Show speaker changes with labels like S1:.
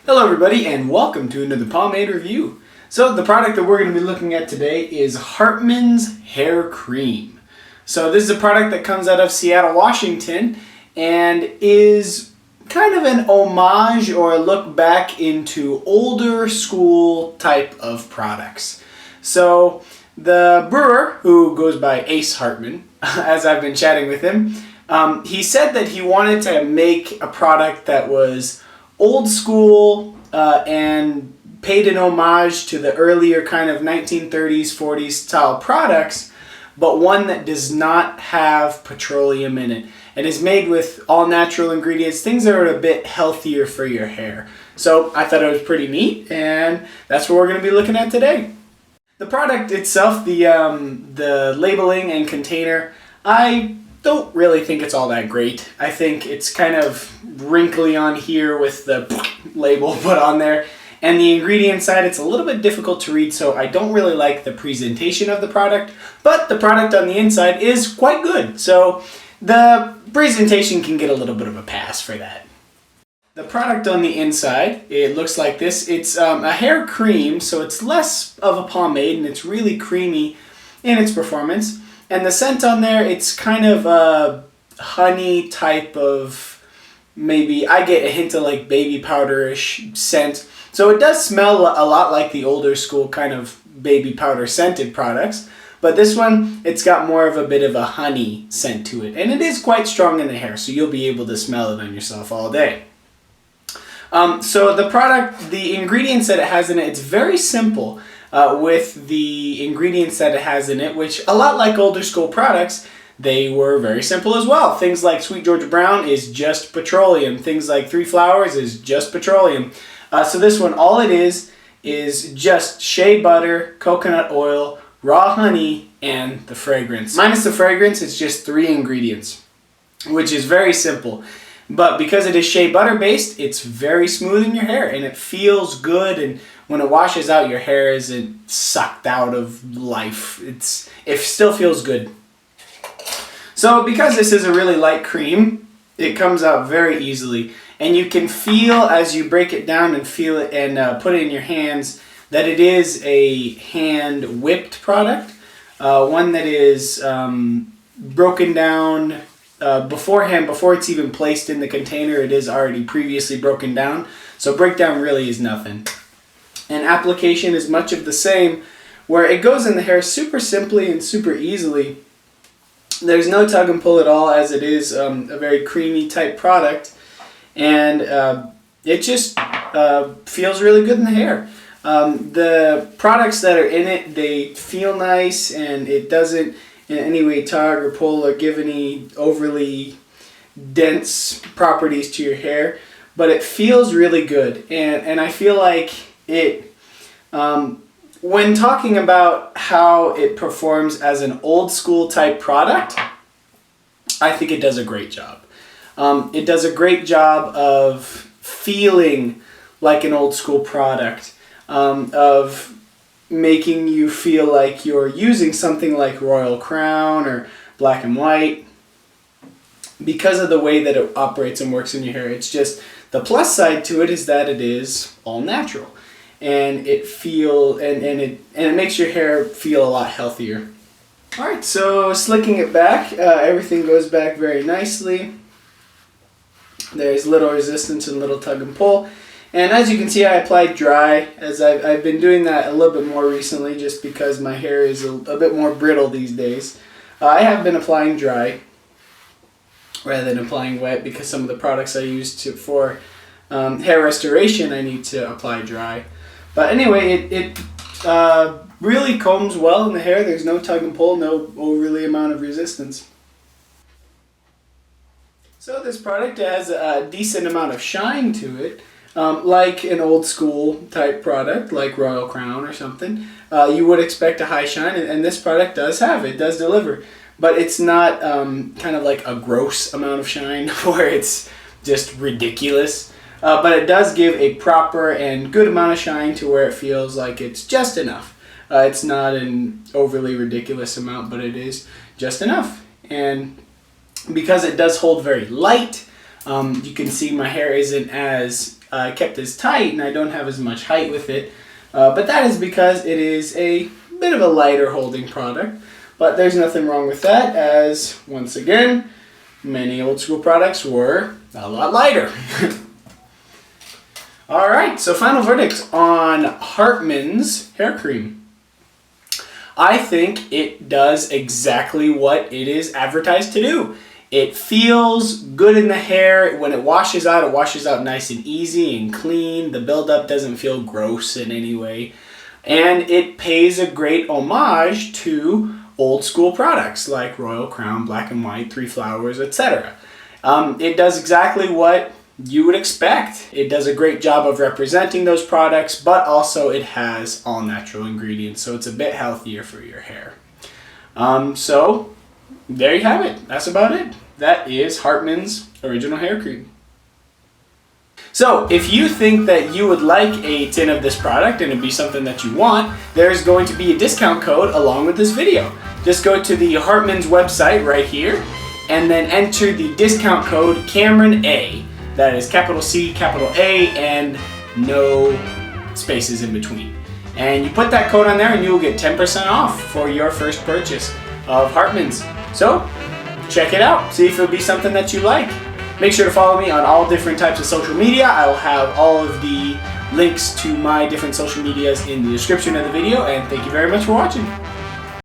S1: Hello everybody and welcome to another pomade review. So the product that we're going to be looking at today is Hartmann's hair cream. So this is a product that comes out of Seattle, Washington and is kind of an homage or a look back into older school type of products. So the brewer, who goes by Ace Hartmann, as I've been chatting with him, he said that he wanted to make a product that was old school and paid an homage to the earlier kind of 1930s, 40s style products, but one that does not have petroleum in it and is made with all natural ingredients, things that are a bit healthier for your hair. So I thought it was pretty neat, and that's what we're going to be looking at today. The product itself, the labeling and container, I don't really think it's all that great. I think it's kind of wrinkly on here with the label put on there. And the ingredient side, it's a little bit difficult to read, so I don't really like the presentation of the product. But the product on the inside is quite good. So the presentation can get a little bit of a pass for that. The product on the inside, it looks like this. It's a hair cream, so it's less of a pomade and it's really creamy in its performance. And the scent on there, it's kind of a honey type of, maybe, I get a hint of like baby powderish scent. So it does smell a lot like the older school kind of baby powder scented products. But this one, it's got more of a bit of a honey scent to it. And it is quite strong in the hair, so you'll be able to smell it on yourself all day. So the product, the ingredients that it has in it, it's very simple. With the ingredients that it has in it, which a lot like older school products, they were very simple as well. Things like Sweet Georgia Brown is just petroleum. Things like Three Flowers is just petroleum. So this one, all it is just shea butter, coconut oil, raw honey, and the fragrance. Minus the fragrance, it's just 3 ingredients, which is very simple. But because it is shea butter based, it's very smooth in your hair and it feels good, and when it washes out, your hair isn't sucked out of life. It still feels good. So because this is a really light cream, it comes out very easily. And you can feel as you break it down and feel it and put it in your hands that it is a hand whipped product. One that is broken down beforehand, before it's even placed in the container. It is already previously broken down. So breakdown really is nothing. And application is much of the same, where it goes in the hair super simply and super easily. There's no tug and pull at all, as it is a very creamy type product, and it just feels really good in the hair. The products that are in it, they feel nice, and it doesn't in any way tug or pull or give any overly dense properties to your hair, but it feels really good, and I feel like it, when talking about how it performs as an old school type product, I think it does a great job. It does a great job of feeling like an old school product, of making you feel like you're using something like Royal Crown or Black and White, because of the way that it operates and works in your hair. It's just, the plus side to it is that it is all natural. And it makes your hair feel a lot healthier. Alright, so slicking it back, everything goes back very nicely. There's little resistance and little tug and pull. And as you can see, I applied dry, as I've been doing that a little bit more recently, just because my hair is a bit more brittle these days. I have been applying dry rather than applying wet, because some of the products I use for hair restoration, I need to apply dry. But anyway, it really combs well in the hair. There's no tug and pull, no overly amount of resistance. So this product has a decent amount of shine to it, like an old school type product, like Royal Crown or something. You would expect a high shine, and this product does have it, does deliver. But it's not kind of like a gross amount of shine where it's just ridiculous. But it does give a proper and good amount of shine to where it feels like it's just enough. It's not an overly ridiculous amount, but it is just enough. And because it does hold very light, you can see my hair isn't as kept as tight and I don't have as much height with it. But that is because it is a bit of a lighter holding product. But there's nothing wrong with that, as once again, many old school products were a lot lighter. Alright, so final verdict on Hartmann's hair cream. I think it does exactly what it is advertised to do. It feels good in the hair. When it washes out nice and easy and clean. The buildup doesn't feel gross in any way. And it pays a great homage to old school products like Royal Crown, Black and White, Three Flowers, etc. It does exactly what you would expect. It does a great job of representing those products, but also it has all natural ingredients, so it's a bit healthier for your hair. So there you have it. That's about it. That is Hartmann's original hair cream. So if you think that you would like a tin of this product and it'd be something that you want, there's going to be a discount code along with this video. Just go to the Hartmann's website right here and then enter the discount code Cameron A. That is capital C, capital A, and no spaces in between. And you put that code on there and you will get 10% off for your first purchase of Hartmann's. So check it out, see if it'll be something that you like. Make sure to follow me on all different types of social media. I will have all of the links to my different social medias in the description of the video, and thank you very much for watching.